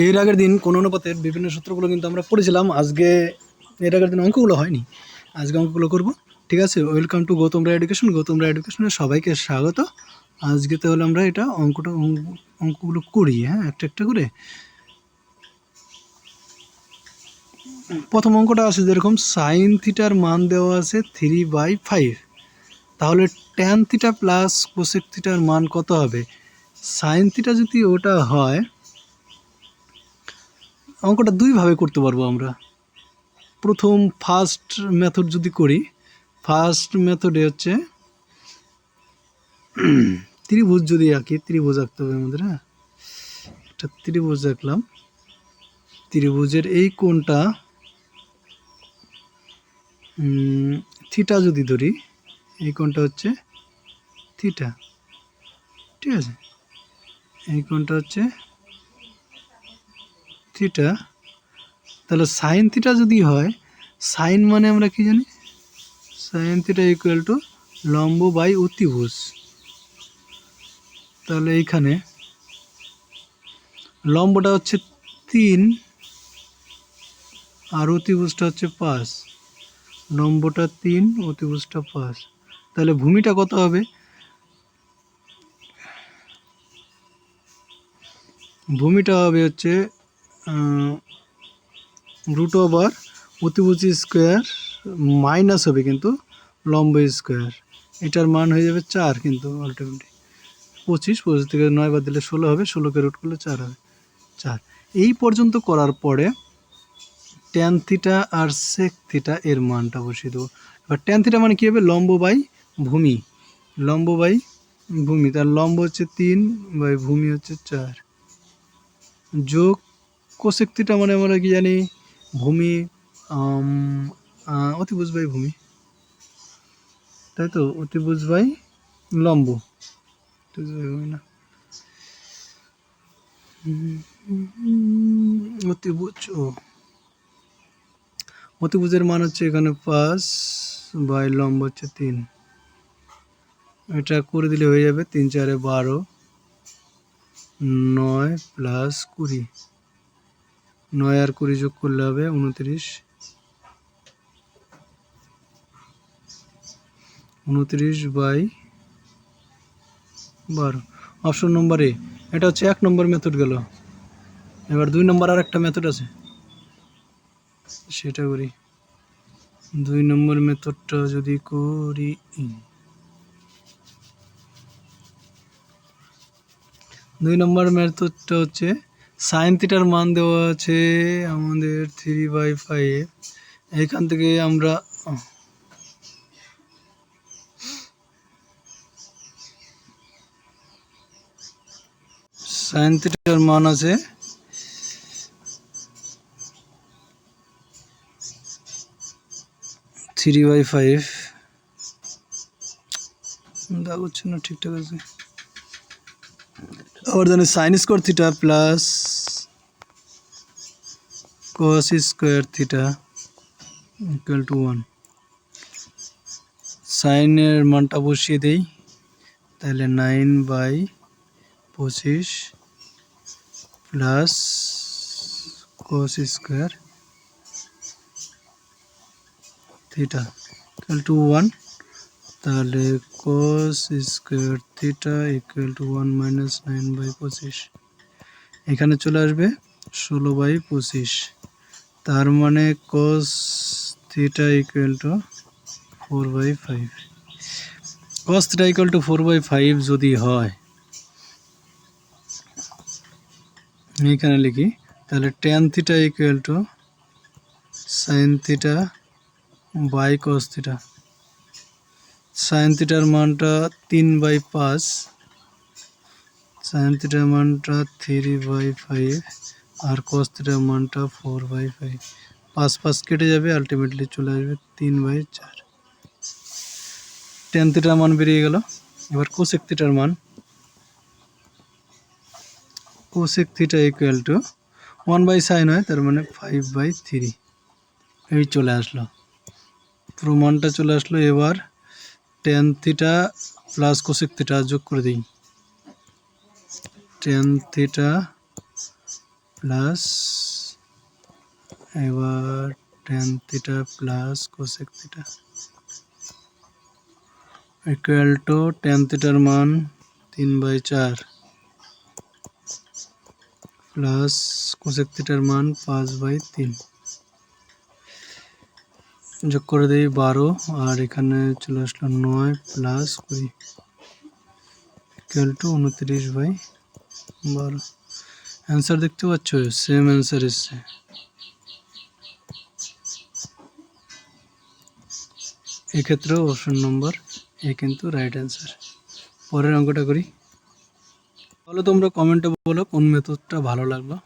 এর আগের দিন কোন অনুপাতের বিভিন্ন সূত্রগুলো কিন্তু আমরা পড়েছিলাম। এর আগের দিন অঙ্কগুলো হয়নি, আজকে অঙ্কগুলো করব। ঠিক আছে, ওয়েলকাম টু গৌতমরা এডুকেশন। গৌতমরা এডুকেশনের সবাইকে স্বাগত। আজকে তাহলে আমরা এটা অঙ্কগুলো করি, হ্যাঁ, একটা একটা করে। প্রথম অঙ্কটা আছে যেরকম, সাইন থিটার মান দেওয়া আছে 3/5, তাহলে ট্যান থিটা প্লাস কোসেক থিটার মান কত হবে? সাইন থিটা যদি ওটা হয়, অঙ্কটা দুইভাবে করতে পারবো আমরা। প্রথম ফার্স্ট মেথড যদি করি, ফার্স্ট মেথডে হচ্ছে ত্রিভুজ যদি আঁকি, ত্রিভুজ আঁকতে হবে আমাদের। হ্যাঁ, একটা ত্রিভুজ আঁকলাম। ত্রিভুজের এই কোণটা থিটা যদি ধরি, এই কোণটা হচ্ছে থিটা। ঠিক আছে, এই কোণটা হচ্ছে থিটা। তাহলে সাইন থিটা যদি হয়, সাইন মানে আমরা কি জানি? সাইন থিটা ইকুয়াল টু লম্ব বাই অতিভুজ। তাহলে এইখানে লম্বটা হচ্ছে 3 আর অতিভুজটা হচ্ছে 5। লম্বটা 3, অতিভুজটা 5। তাহলে ভূমিটা কত হবে? ভূমিটা হবে হচ্ছে রুট ওভার অতিভুজ স্কোয়ার মাইনাস হবে কিন্তু লম্ব স্কোয়ার। এটার মান হয়ে যাবে 4, কিন্তু আলটিমেটলি 25 থেকে 9 বাদ দিলে 16 হবে, 16কে রুট করলে 4 হবে, 4। এই পর্যন্ত করার পরে ট্যান থিটা আর সেক থিটা এর মানটা বসিয়ে দেবো। এবার ট্যান থিটা মানে কী হবে? লম্ব বাই ভূমি, লম্ব বাই ভূমি। তার লম্ব হচ্ছে 3 বাই ভূমি হচ্ছে 4, যোগ কোসেক থিটা মানে আমরা কি জানি? ভূমি অতিভুজ বাই ভূমি, তাই তো? অতিভুজ বাই লম্ব, না অতিভুজ। অতিভুজের মান হচ্ছে এখানে 5 বাই লম্ব হচ্ছে 3। এটা করে দিলে হয়ে যাবে 3 4 12, 9 প্লাস 20, 9 আর 20 যোগ করলে হবে 29, 29 বাই 12। অপশন নম্বর এ। এটা হচ্ছে 1 নম্বর মেথড গেল। এবার 2 নম্বর আর একটা মেথড আছে, সেটা করি। 2 নম্বর মেথডটা যদি করি, 2 নম্বর মেথডটা হচ্ছে সাইন থিটার মান দেওয়া আছে আমাদের 3/5। এইখান থেকে আমরা সাইন থিটার মান আছে 3/5। দাগ হচ্ছে না, ঠিকঠাক আছে। আবার জানি sine square theta plus cos square theta equal to 1। সাইনের মানটা বসিয়ে দেই, তাহলে 9/25 plus cos square theta equal to 1। তাহলে cos square theta equal to 1 minus 9/25। এখানে চলে আসবে 16/25। তার মানে cos theta equal to 4/5। Cos theta equal to 4/5 যদি হয়, এখানে লিখি, তাহলে tan theta equal to sine theta by cos theta. Sine থিটার মানটা 3/5, সাইন থিটার মানটা 3/5 আর কস থিটার মানটা 4/5। 5 5 কেটে যাবে, আলটিমেটলি চলে আসবে 3/4। ট্যান থিটার মান বেরিয়ে গেল। এবার কোসেক থিটার মান, cosec theta equal two 1/sin হয়, তার মানে 5/3। এই চলে আসলো, পুরো মানটা চলে আসলো। এবার tan theta plus cosec theta যোগ করে দিই। ট্যান থিটা প্লাস এবার tan theta plus cosec theta equal two tan থিটার মান 3/4 প্লাস কোসেক থিটার মান 5/3 যোগ করে দিই 12 আর এখানে চলে আসলো 9 প্লাস 20 ইকুয়াল টু 29/12। অ্যান্সার দেখতে পাচ্ছ, সেম অ্যান্সার এসছে। এক্ষেত্রে অপশন নম্বর এ কিন্তু রাইট অ্যান্সার। পরের অঙ্কটা করি। তাহলে তোমরা কমেন্টে বলো কোন মেথডটা ভালো লাগলো।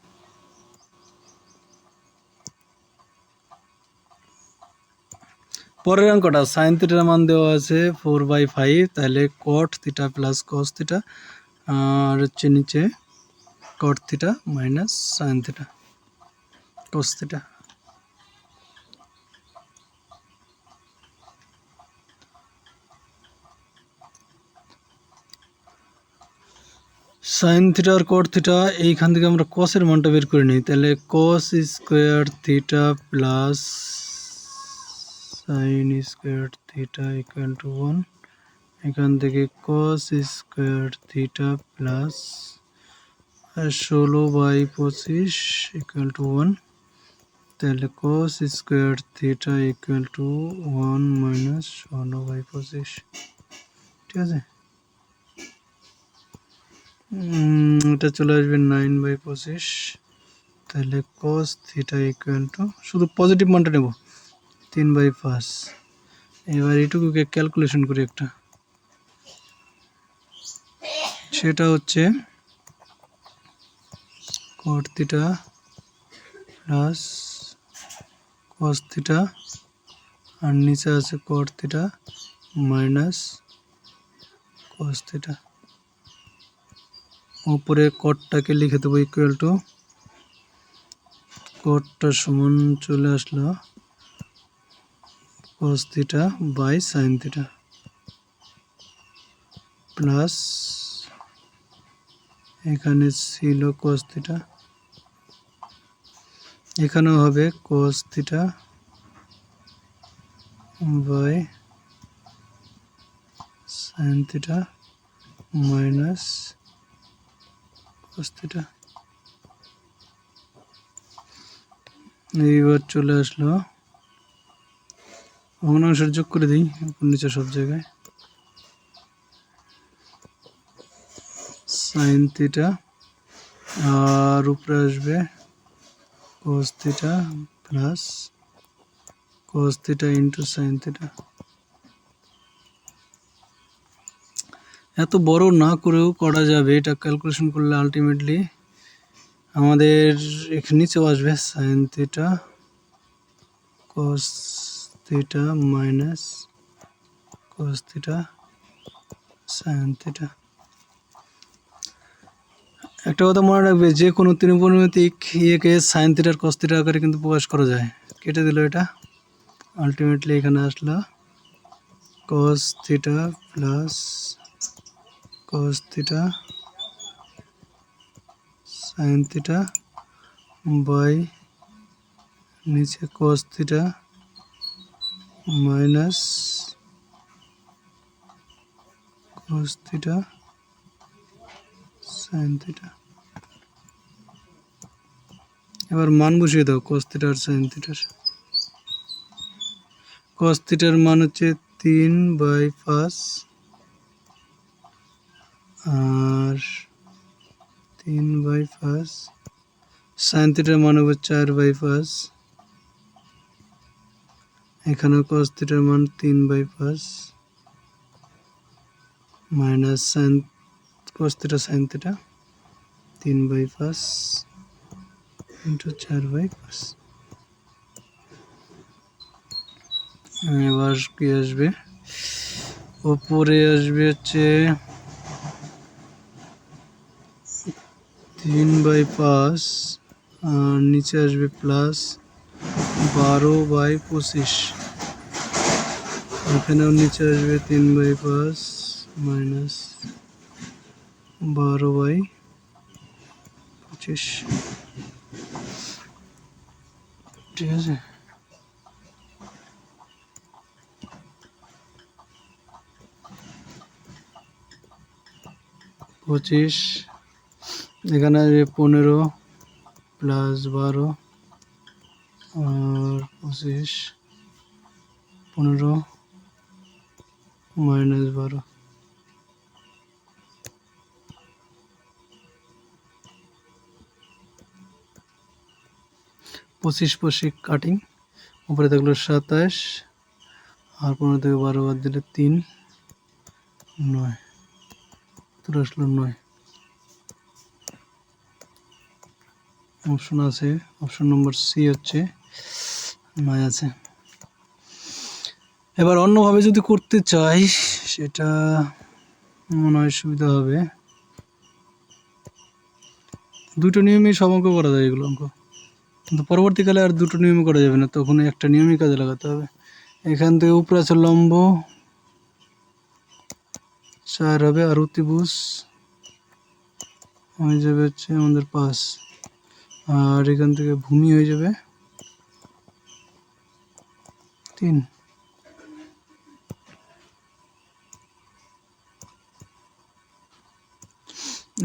পরের অঙ্কটা সাইন থিটার মান দেওয়া আছে 4/5, তাহলে cot theta plus cos theta আর হচ্ছে নিচে cot theta minus sine theta cos theta. Sine theta আর কট থিটা, এইখান থেকে আমরা কসের মানটা বের করে নিই, তাহলে cos square theta plus sine square theta equal to 1। এখান থেকে cos square theta plus 16/25 equal to 1, তাহলে cos square theta equal to 1 minus 16/25। ঠিক আছে, এটা চলে আসবে 9/25, তাহলে কস থিটা ইকুয়াল টু, শুধু পজিটিভ মানটা নেব, 3/5। এবার এটুকুকে ক্যালকুলেশন করি একটা, সেটা হচ্ছে cot theta plus cos theta আর নিচে আছে cot theta minus cos theta. উপরে কটটাকে লিখে দেবো ইকুয়াল টু, কটটা সমান চলে আসলো cos theta by sine theta plus এখানে ছিল কস থিটা, এখানেও হবে cos theta by sine theta minus cos theta. এইবার চলে আসলো ভগ্নাংশের যোগ করে দিই উপর নিচে সব জায়গায়, সাইন থিটা আর উপরে আসবে কস theta plus cos theta into sine theta. এত বড় না করেও করা যাবে, এটা ক্যালকুলেশন করলে আলটিমেটলি আমাদের এখানে নিচেও আসবে sign theta cos theta minus cos theta sine theta. একটা কথা মনে রাখবে, যে কোনো ত্রিকোণমিতিক ইয়েকে সাইন থিটার কস থিটা আকারে কিন্তু প্রকাশ করা যায়। কেটে দিল এটা, আলটিমেটলি এখানে আসলো cos theta plus cos theta sine theta by নিচে cos theta minus cos theta sine theta. এবার মান বসিয়ে দাও কস থিটা আর সাইন থিটার। কস থিটার মান হচ্ছে 3/5 আর 3/5, সাইন থিটার মান হবে 4/5, এখানেও কস থিটার মান 3/5 মাইনাস সাইন কস থিটা সাইন থিটা 3/5 ইন্টু 4/5। এবার কি আসবে, ওপরে আসবে হচ্ছে 3/5 আর নিচে আসবে প্লাস 12/25, এখানেও নিচে আসবে 3/5 মাইনাস 12/25। ঠিক আছে। পঁচিশ, এখানে 15 প্লাস 12 আর 25, 15 মাইনাস 12, 25 কাটিং, উপরে থাকলো 27 আর 15 থেকে 12 বাদ দিলে 3, 9, তোর আসলো 9। অপশন আছে, অপশন নম্বর সি হচ্ছে 9 আছে। এবার অন্যভাবে যদি করতে চাই সেটা মনে হয় সুবিধা হবে। দুটো নিয়মেই সব অঙ্ক করা যায় এগুলো অঙ্ক, কিন্তু পরবর্তীকালে আর দুটো নিয়মই করা যাবে না, তখন একটা নিয়মই কাজে লাগাতে হবে। এখান থেকে উপরে আছে লম্ব 4 হবে আর অতিভুজ হয়ে যাবে হচ্ছে আমাদের 5, আর এখান থেকে ভূমি হয়ে যাবে 3।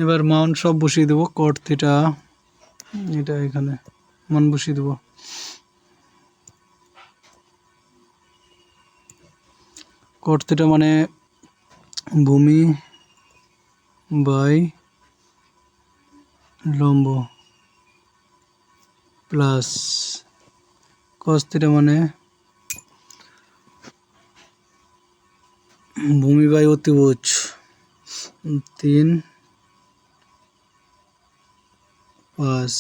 এবার মান সব বসিয়ে দেবো। কট থিটা এটা এখানে মান বসিয়ে দেবো। কট থিটা মানে ভূমি বাই লম্ব প্লাস কস থিটা মানে ভূমি বাই অতিভুজ 3, 5,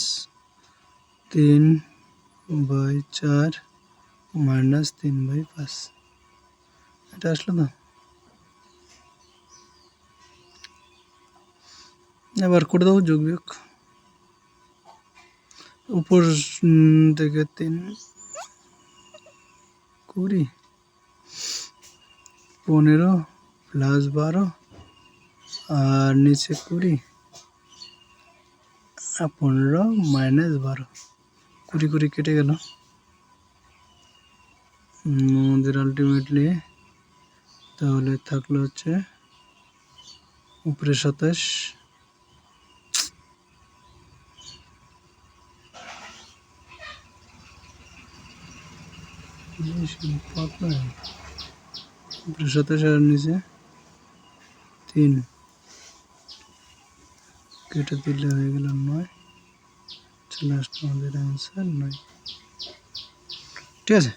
3/4 মাইনাস 3/5। এটা আসলো না। এবার করে দেবো যোগ বিয়োগ। উপর থেকে 3 20, 15 প্লাস 12 আর নিচে 20 আর 15 মাইনাস 12, 20 কেটে গেল। আমাদের আলটিমেটলি তাহলে থাকলো হচ্ছে উপরে 27, উপরে 27 আর নিচে 3 কেটে দিলে হয়ে গেল 9। চলে আসলো আমাদের অ্যান্সার 9। ঠিক আছে।